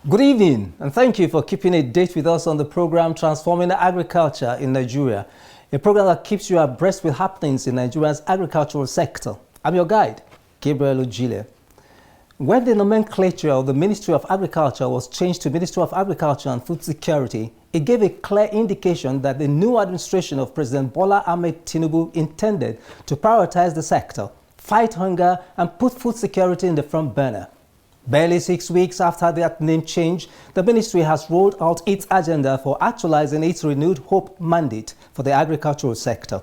Good evening, and thank you for keeping a date with us on the program Transforming Agriculture in Nigeria, a program that keeps you abreast with happenings in Nigeria's agricultural sector. I'm your guide, Gabriel Ojile. When the nomenclature of the Ministry of Agriculture was changed to Ministry of Agriculture and Food Security, it gave a clear indication that the new administration of President Bola Ahmed Tinubu intended to prioritize the sector, fight hunger, and put food security in the front burner. Barely 6 weeks after that name change, the ministry has rolled out its agenda for actualizing its renewed hope mandate for the agricultural sector.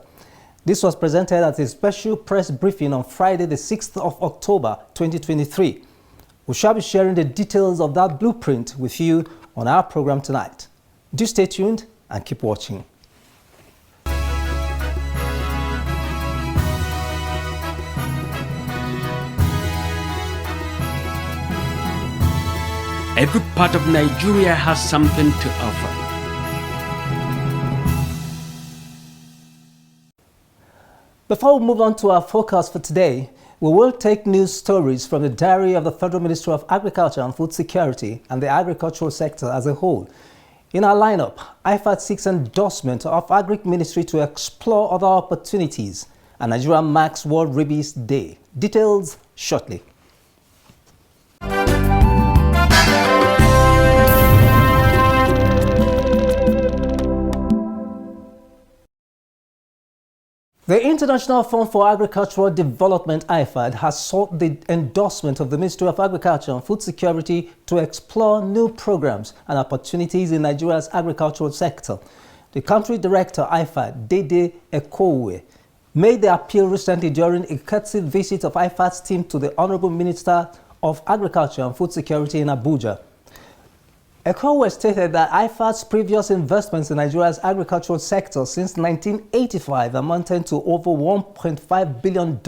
This was presented at a special press briefing on Friday, the 6th of October, 2023. We shall be sharing the details of that blueprint with you on our program tonight. Do stay tuned and keep watching. Every part of Nigeria has something to offer. Before we move on to our focus for today, we will take news stories from the diary of the Federal Ministry of Agriculture and Food Security and the agricultural sector as a whole. In our lineup, IFAD seeks endorsement of Agric Ministry to explore other opportunities, and Nigeria marks World Rabies Day. Details shortly. The International Fund for Agricultural Development, IFAD, has sought the endorsement of the Ministry of Agriculture and Food Security to explore new programs and opportunities in Nigeria's agricultural sector. The country director, IFAD, Dede Ekowe, made the appeal recently during a courtesy visit of IFAD's team to the Honorable Minister of Agriculture and Food Security in Abuja. Ekowe stated that IFAD's previous investments in Nigeria's agricultural sector since 1985 amounted to over $1.5 billion,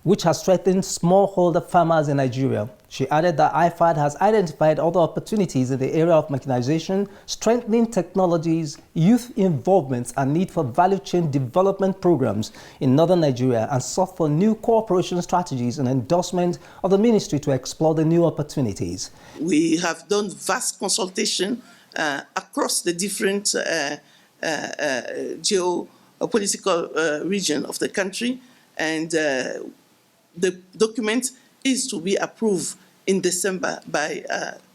which has strengthened smallholder farmers in Nigeria. She added that IFAD has identified other opportunities in the area of mechanization, strengthening technologies, youth involvement, and need for value chain development programs in northern Nigeria, and sought for new cooperation strategies and endorsement of the ministry to explore the new opportunities. We have done vast consultation across the different geopolitical region of the country, and the document is to be approved in December by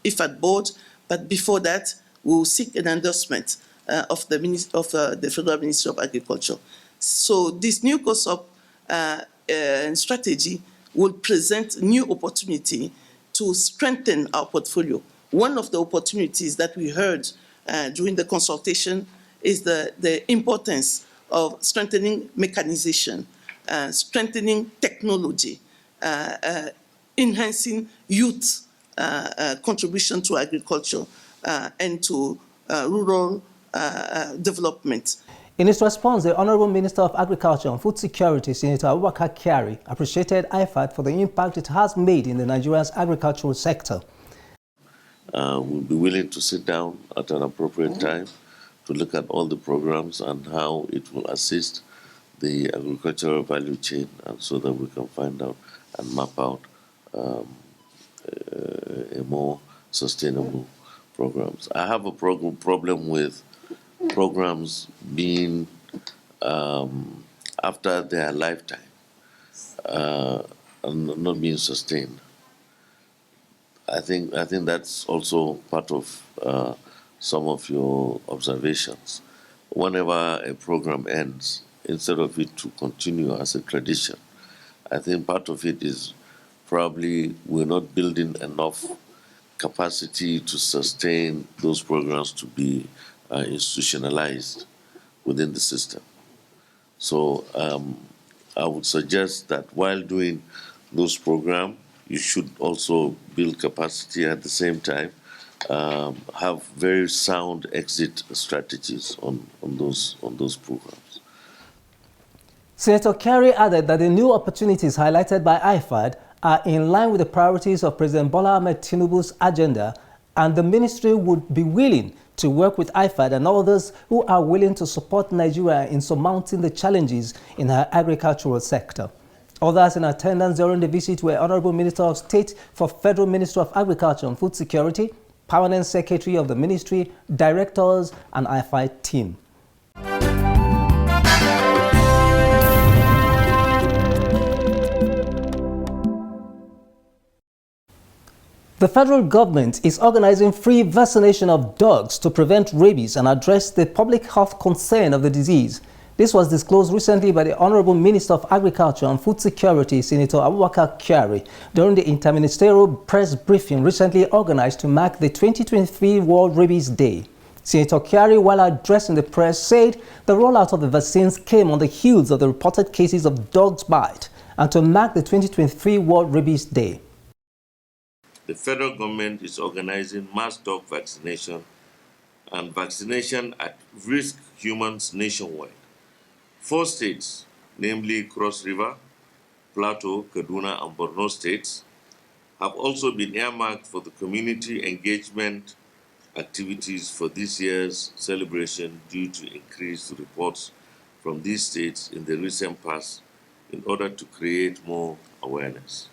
IFAD board, but before that, we will seek an endorsement of the Federal Ministry of Agriculture. So this new course of strategy will present new opportunity to strengthen our portfolio. One of the opportunities that we heard during the consultation is the importance of strengthening mechanization, strengthening technology, enhancing youth contribution to agriculture and to rural development. In its response, the Honorable Minister of Agriculture and Food Security, Senator Abubakar Kyari, appreciated IFAD for the impact it has made in Nigeria's agricultural sector. We'll be willing to sit down at an appropriate time to look at all the programs and how it will assist the agricultural value chain, and so that we can find out and map out a more sustainable programs. I have a problem with programs being after their lifetime and not being sustained. I think that's also part of some of your observations. Whenever a program ends, instead of it to continue as a tradition, I think part of it is probably we're not building enough capacity to sustain those programs to be institutionalized within the system. So I would suggest that while doing those programs, you should also build capacity at the same time, have very sound exit strategies on those programs. Senator Kyari added that the new opportunities highlighted by IFAD are in line with the priorities of President Bola Ahmed Tinubu's agenda, and the ministry would be willing to work with IFAD and others who are willing to support Nigeria in surmounting the challenges in her agricultural sector. Others in attendance during the visit were Honorable Minister of State for Federal Ministry of Agriculture and Food Security, Permanent Secretary of the Ministry, Directors, and IFI team. The federal government is organizing free vaccination of dogs to prevent rabies and address the public health concern of the disease. This was disclosed recently by the Honorable Minister of Agriculture and Food Security, Senator Abubakar Kyari, during the interministerial press briefing recently organized to mark the 2023 World Rabies Day. Senator Kyari, while addressing the press, said the rollout of the vaccines came on the heels of the reported cases of dog's bite and to mark the 2023 World Rabies Day. The federal government is organizing mass dog vaccination and vaccination at risk humans nationwide. 4 states, namely Cross River, Plateau, Kaduna, and Borno states, have also been earmarked for the community engagement activities for this year's celebration due to increased reports from these states in the recent past in order to create more awareness.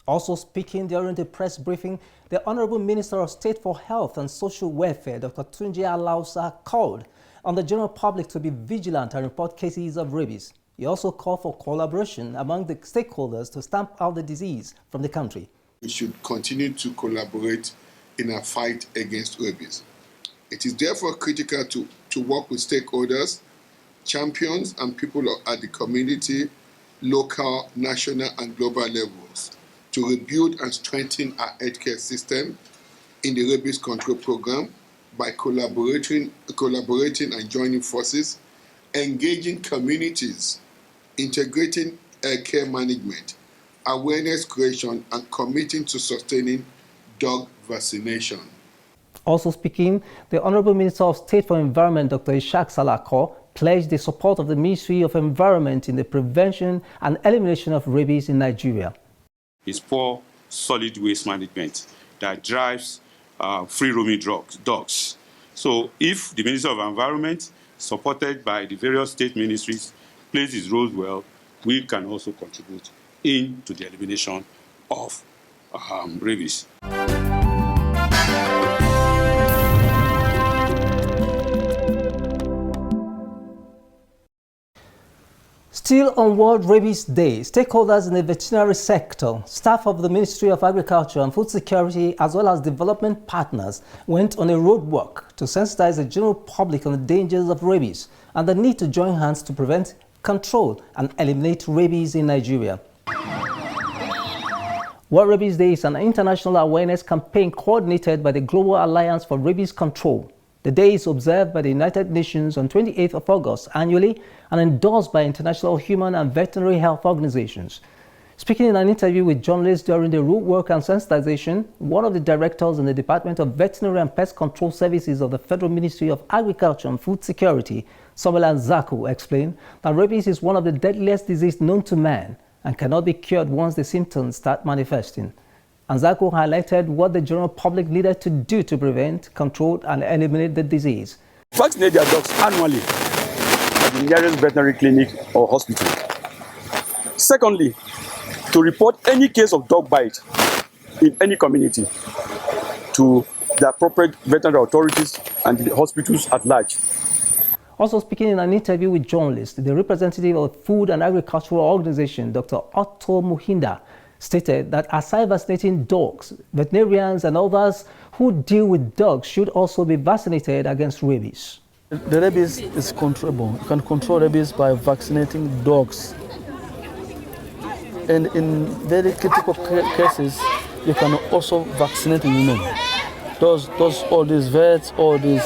Also speaking during the press briefing, the Honorable Minister of State for Health and Social Welfare, Dr. Tunji Alausa, called on the general public to be vigilant and report cases of rabies. He also called for collaboration among the stakeholders to stamp out the disease from the country. We should continue to collaborate in our fight against rabies. It is therefore critical to work with stakeholders, champions, and people at the community, local, national, and global levels to rebuild and strengthen our healthcare system in the rabies control program by collaborating and joining forces, engaging communities, integrating care management, awareness creation, and committing to sustaining dog vaccination. Also speaking, the Honorable Minister of State for Environment, Dr. Ishaq Salako, pledged the support of the Ministry of Environment in the prevention and elimination of rabies in Nigeria. It's poor solid waste management that drives free-roaming dogs. So if the Minister of Environment, supported by the various state ministries, plays his role well, we can also contribute into the elimination of rabies. Still on World Rabies Day, stakeholders in the veterinary sector, staff of the Ministry of Agriculture and Food Security, as well as development partners, went on a road walk to sensitize the general public on the dangers of rabies and the need to join hands to prevent, control, and eliminate rabies in Nigeria. World Rabies Day is an international awareness campaign coordinated by the Global Alliance for Rabies Control. The day is observed by the United Nations on 28th of August annually and endorsed by international human and veterinary health organizations. Speaking in an interview with journalists during the root work and sensitization, one of the directors in the Department of Veterinary and Pest Control Services of the Federal Ministry of Agriculture and Food Security, Samuel Anzaku, explained that rabies is one of the deadliest diseases known to man and cannot be cured once the symptoms start manifesting. Anzaku highlighted what the general public needed to do to prevent, control, and eliminate the disease. Vaccinate their dogs annually at the nearest veterinary clinic or hospital. Secondly, to report any case of dog bite in any community to the appropriate veterinary authorities and the hospitals at large. Also speaking in an interview with journalists, the representative of the Food and Agricultural Organization, Dr. Otto Muhinda, stated that aside vaccinating dogs, veterinarians and others who deal with dogs should also be vaccinated against rabies. The rabies is controllable. You can control rabies by vaccinating dogs. And in very critical cases, you can also vaccinate women. Those all these vets, all these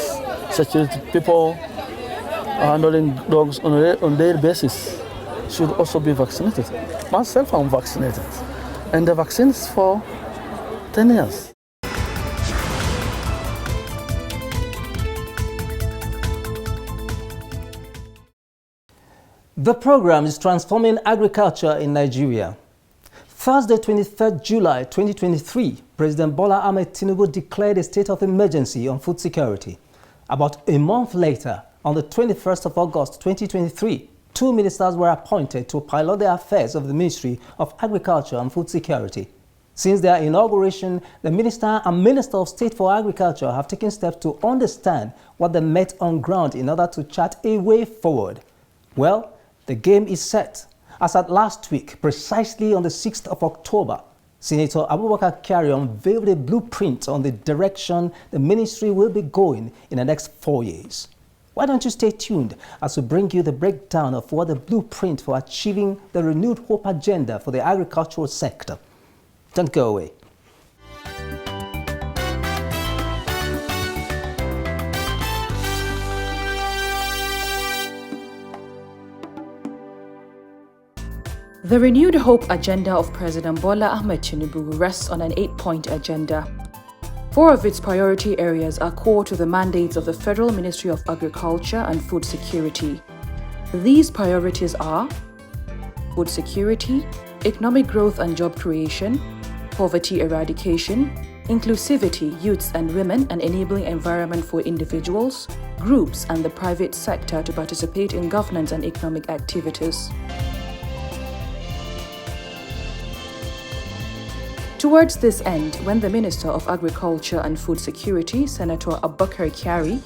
security people handling dogs on a daily basis should also be vaccinated. Myself, I'm vaccinated. And the vaccine is for 10 years. The program is transforming agriculture in Nigeria. Thursday, 23rd July 2023, President Bola Ahmed Tinubu declared a state of emergency on food security. About a month later, on the 21st of August 2023, 2 ministers were appointed to pilot the affairs of the Ministry of Agriculture and Food Security. Since their inauguration, the Minister and Minister of State for Agriculture have taken steps to understand what they met on ground in order to chart a way forward. Well, the game is set. As at last week, precisely on the 6th of October, Senator Abubakar Kyari unveiled a blueprint on the direction the ministry will be going in the next 4 years. Why don't you stay tuned as we bring you the breakdown of what the blueprint for achieving the renewed hope agenda for the agricultural sector. Don't go away. The renewed hope agenda of President Bola Ahmed Tinubu rests on an 8-point agenda. 4 of its priority areas are core to the mandates of the Federal Ministry of Agriculture and Food Security. These priorities are food security, economic growth and job creation, poverty eradication, inclusivity, youths and women, and enabling environment for individuals, groups, and the private sector to participate in governance and economic activities. Towards this end, when the Minister of Agriculture and Food Security, Senator Abubakar Kyari,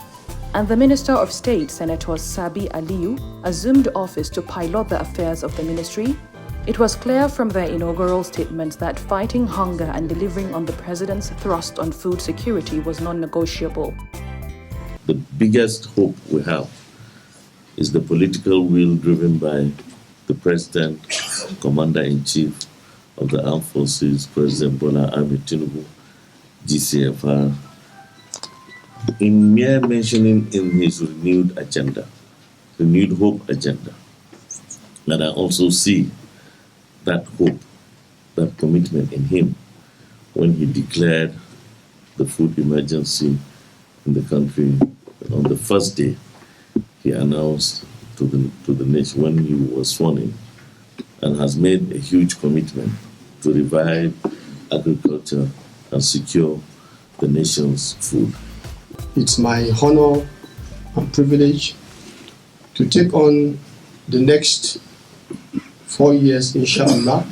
and the Minister of State, Senator Sabi Aliyu, assumed office to pilot the affairs of the ministry, it was clear from their inaugural statements that fighting hunger and delivering on the President's thrust on food security was non-negotiable. The biggest hope we have is the political will driven by the President, Commander-in-Chief of the Armed Forces, President Bola Ahmed Tinubu, GCFR, in mere mentioning in his renewed agenda, renewed hope agenda. And I also see that hope, that commitment in him when he declared the food emergency in the country. On the first day, he announced to the nation when he was sworn in, and has made a huge commitment to revive agriculture and secure the nation's food. It's my honor and privilege to take on the next 4 years, inshallah,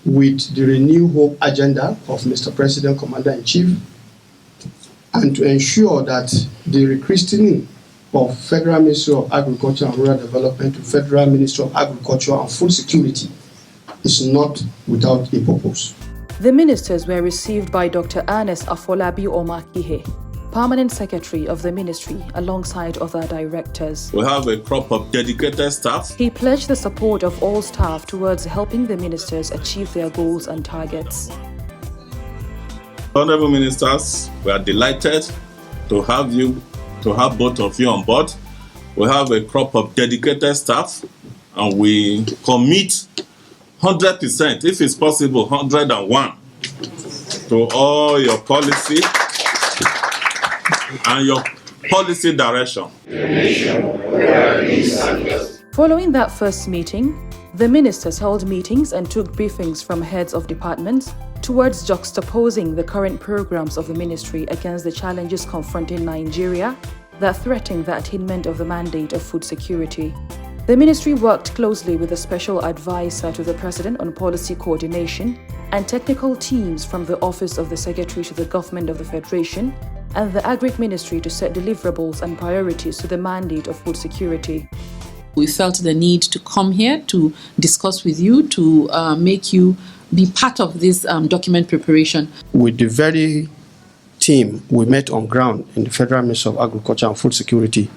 with the Renew Hope agenda of Mr. President, Commander-in-Chief, and to ensure that the rechristening of Federal Ministry of Agriculture and Rural Development to Federal Ministry of Agriculture and Food Security is not without a purpose. The ministers were received by Dr. Ernest Afolabi Omakihe, Permanent Secretary of the Ministry, alongside other directors. We have a crop of dedicated staff. He pledged the support of all staff towards helping the ministers achieve their goals and targets. Honorable ministers, we are delighted to have both of you on board. We have a crop of dedicated staff, and we commit 100%, if it's possible, 101, to all your policy and your policy direction. Following that first meeting, the ministers held meetings and took briefings from heads of departments towards juxtaposing the current programs of the ministry against the challenges confronting Nigeria that threaten the attainment of the mandate of food security. The ministry worked closely with a special advisor to the President on policy coordination and technical teams from the Office of the Secretary to the Government of the Federation and the Agric Ministry to set deliverables and priorities to the mandate of food security. We felt the need to come here to discuss with you, to make you be part of this document preparation. With the very team we met on ground in the Federal Ministry of Agriculture and Food Security,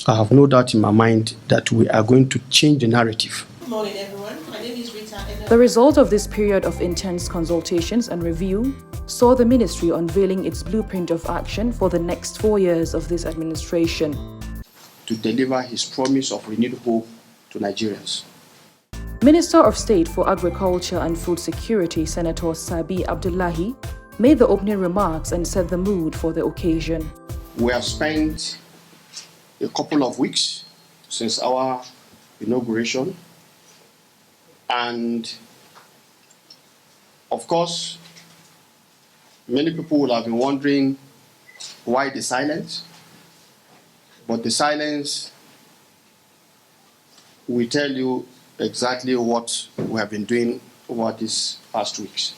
I have no doubt in my mind that we are going to change the narrative. Good morning, everyone. My name is Rita. The result of this period of intense consultations and review saw the ministry unveiling its blueprint of action for the next 4 years of this administration. To deliver his promise of renewed hope to Nigerians. Minister of State for Agriculture and Food Security, Senator Sabi Abdullahi, made the opening remarks and set the mood for the occasion. We have spent a couple of weeks since our inauguration, and of course, many people will have been wondering why the silence, but the silence will tell you exactly what we have been doing over these past weeks.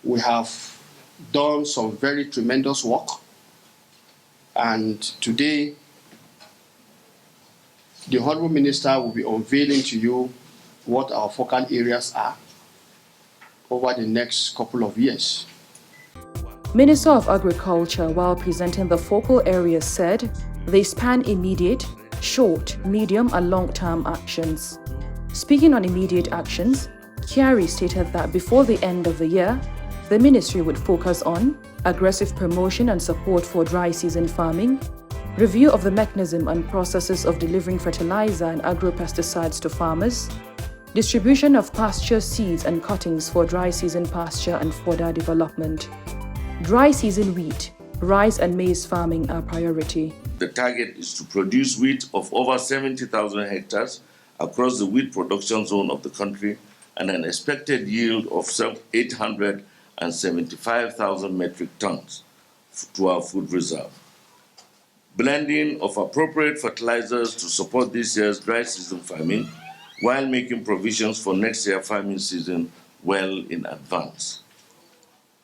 We have done some very tremendous work, and today the Honourable Minister will be unveiling to you what our focal areas are over the next couple of years. Minister of Agriculture, while presenting the focal areas, said they span immediate, short, medium and long-term actions. Speaking on immediate actions, Kyari stated that before the end of the year, the ministry would focus on aggressive promotion and support for dry season farming, review of the mechanism and processes of delivering fertilizer and agro-pesticides to farmers, distribution of pasture seeds and cuttings for dry season pasture and fodder development. Dry season wheat, rice and maize farming are priority. The target is to produce wheat of over 70,000 hectares across the wheat production zone of the country and an expected yield of 875,000 metric tons to our food reserve. Blending of appropriate fertilizers to support this year's dry season farming while making provisions for next year's farming season well in advance.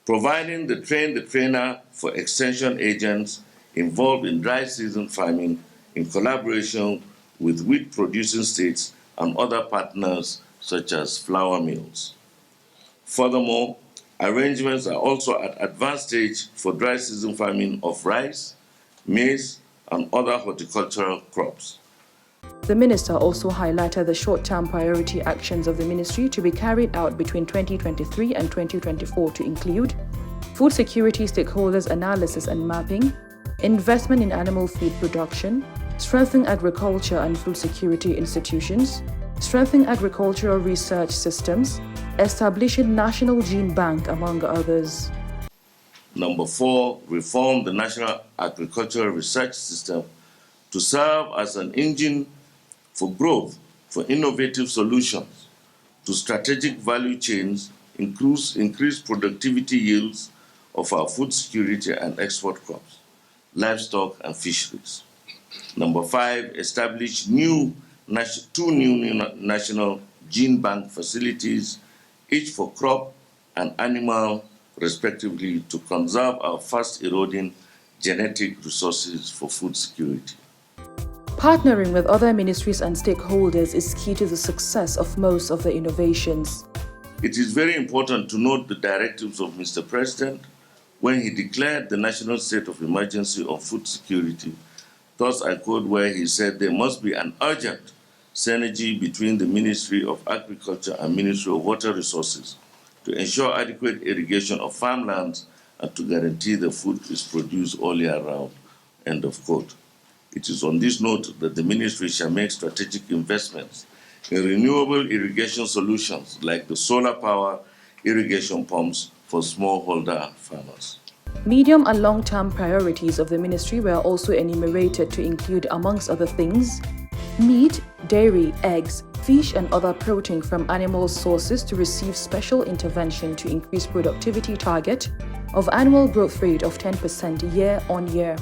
Providing the trainer for extension agents involved in dry season farming in collaboration with wheat producing states and other partners such as flour mills. Furthermore, arrangements are also at advanced stage for dry season farming of rice, maize, and other horticultural crops. The minister also highlighted the short-term priority actions of the ministry to be carried out between 2023 and 2024 to include food security stakeholders analysis and mapping, investment in animal feed production, strengthening agriculture and food security institutions, strengthening agricultural research systems, establishing National Gene Bank, among others. Number 4, reform the National Agricultural Research System to serve as an engine for growth, for innovative solutions, to strategic value chains, increase productivity yields of our food security and export crops, livestock and fisheries. Number 5, establish two new national gene bank facilities, each for crop and animal, respectively, to conserve our fast eroding genetic resources for food security. Partnering with other ministries and stakeholders is key to the success of most of the innovations. It is very important to note the directives of Mr. President when he declared the national state of emergency on food security. Thus, I quote where he said there must be an urgent synergy between the Ministry of Agriculture and Ministry of Water Resources to ensure adequate irrigation of farmlands and to guarantee the food is produced all year round. End of quote. It is on this note that the ministry shall make strategic investments in renewable irrigation solutions like the solar power irrigation pumps for smallholder farmers. Medium and long-term priorities of the ministry were also enumerated to include, amongst other things, meat, dairy, eggs, fish and other protein from animal sources to receive special intervention to increase productivity target of annual growth rate of 10% year on year.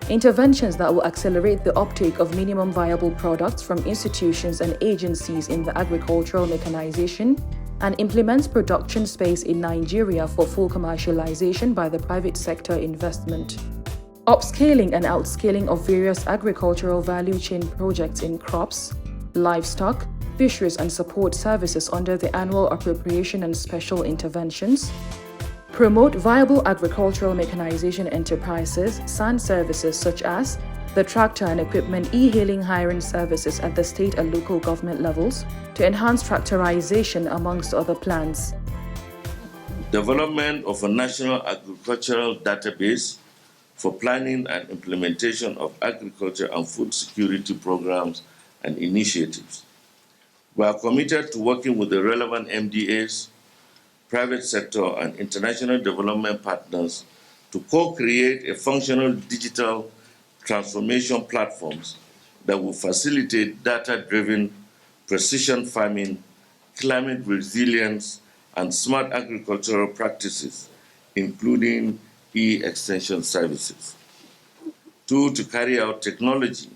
Interventions that will accelerate the uptake of minimum viable products from institutions and agencies in the agricultural mechanization and implements production space in Nigeria for full commercialization by the private sector investment. Upscaling and outscaling of various agricultural value chain projects in crops, livestock, fisheries and support services under the annual appropriation and special interventions. Promote viable agricultural mechanization enterprises, SAN services such as the tractor and equipment e-hailing hiring services at the state and local government levels to enhance tractorization amongst other plans. Development of a national agricultural database for planning and implementation of agriculture and food security programs and initiatives. We are committed to working with the relevant MDAs, private sector and international development partners to co-create a functional digital transformation platforms that will facilitate data-driven precision farming, climate resilience, and smart agricultural practices, including e-extension services. 2, to carry out technology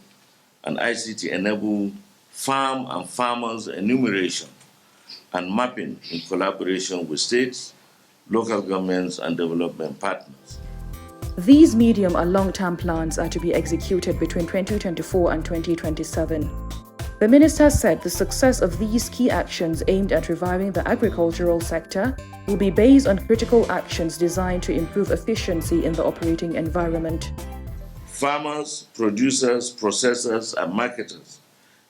and ICT-enabled farm and farmers enumeration, and mapping in collaboration with states, local governments, and development partners. These medium and long-term plans are to be executed between 2024 and 2027. The minister said the success of these key actions aimed at reviving the agricultural sector will be based on critical actions designed to improve efficiency in the operating environment. Farmers, producers, processors, and marketers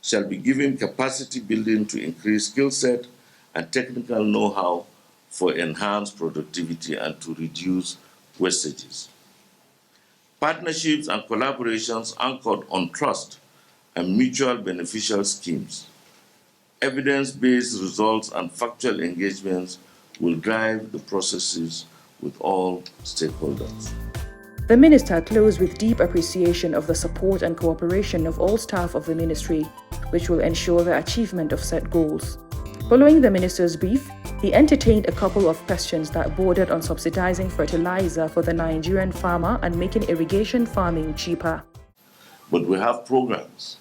shall be given capacity building to increase skill set and technical know-how for enhanced productivity and to reduce wastages. Partnerships and collaborations anchored on trust and mutual beneficial schemes. Evidence-based results and factual engagements will drive the processes with all stakeholders. The minister closed with deep appreciation of the support and cooperation of all staff of the ministry, which will ensure the achievement of set goals. Following the minister's brief, he entertained a couple of questions that bordered on subsidizing fertilizer for the Nigerian farmer and making irrigation farming cheaper. But we have programs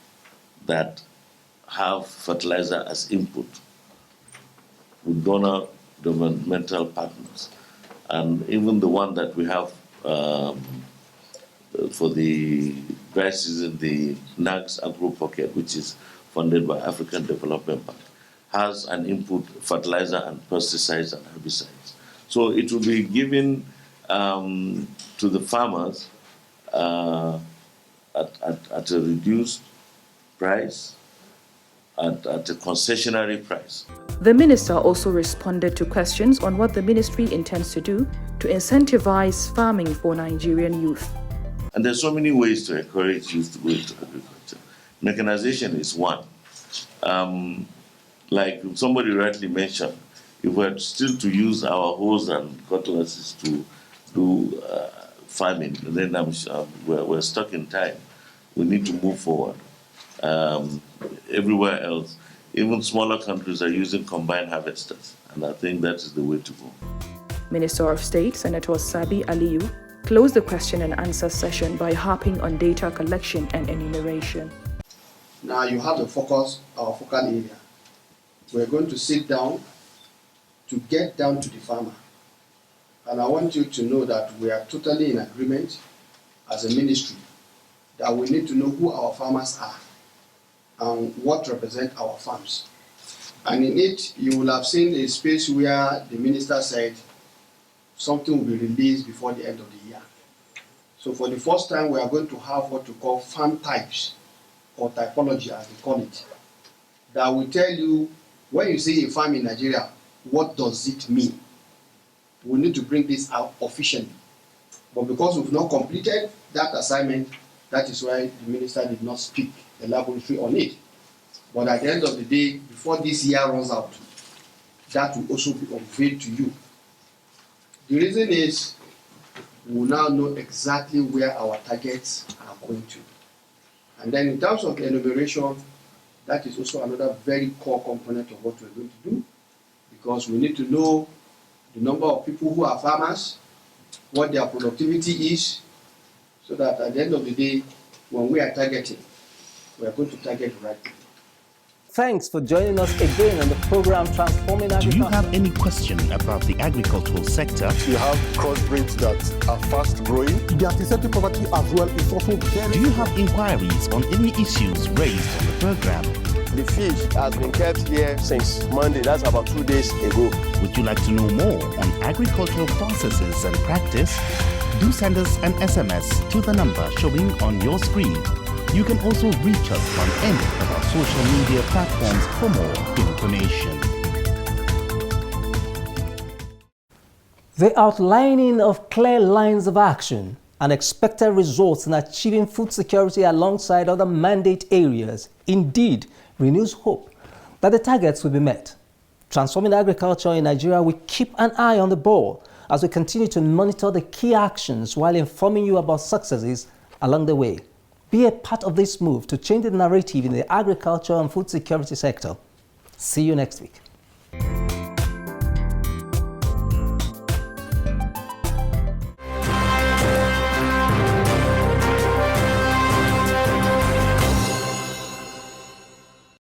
that have fertilizer as input with donor governmental partners. And even the one that we have for the dry season, the NAGS Agro Pocket, which is funded by African Development Bank, has an input fertilizer and pesticides and herbicides. So it will be given to the farmers at a reduced price, at a concessionary price. The minister also responded to questions on what the ministry intends to do to incentivize farming for Nigerian youth. And there's so many ways to encourage youth to go into agriculture. Mechanization is one. Like somebody rightly mentioned, if we're still to use our hoes and cutlasses to do farming, then we're stuck in time. We need to move forward. Everywhere else, even smaller countries are using combined harvesters, and I think that is the way to go. Minister of State, Senator Sabi Aliyu, closed the question and answer session by harping on data collection and enumeration. Now you have to focus our focal area. We're going to sit down to get down to the farmer. And I want you to know that we are totally in agreement as a ministry that we need to know who our farmers are and what represent our farms. And in it, you will have seen a space where the minister said something will be released before the end of the year. So for the first time, we are going to have what we call farm types, or typology as they call it, that will tell you when you say a farm in Nigeria, what does it mean? We need to bring this out officially. But because we've not completed that assignment, that is why the minister did not speak elaborately on it. But at the end of the day, before this year runs out, that will also be unveiled to you. The reason is we will now know exactly where our targets are going to. And then in terms of enumeration, that is also another very core component of what we're going to do, because we need to know the number of people who are farmers, what their productivity is, so that at the end of the day, when we are targeting, we are going to target the right people. Thanks for joining us again on the program Transforming Agriculture. Do you have any question about the agricultural sector? You have crossbreeds that are fast growing. The anti-septic poverty as well is also very... Do you have inquiries on any issues raised on the program? The fish has been kept here since Monday, that's about 2 days ago. Would you like to know more on agricultural processes and practice? Do send us an SMS to the number showing on your screen. You can also reach us on any of our social media platforms for more information. The outlining of clear lines of action and expected results in achieving food security alongside other mandate areas indeed renews hope that the targets will be met. Transforming agriculture in Nigeria will keep an eye on the ball as we continue to monitor the key actions while informing you about successes along the way. Be a part of this move to change the narrative in the agriculture and food security sector. See you next week.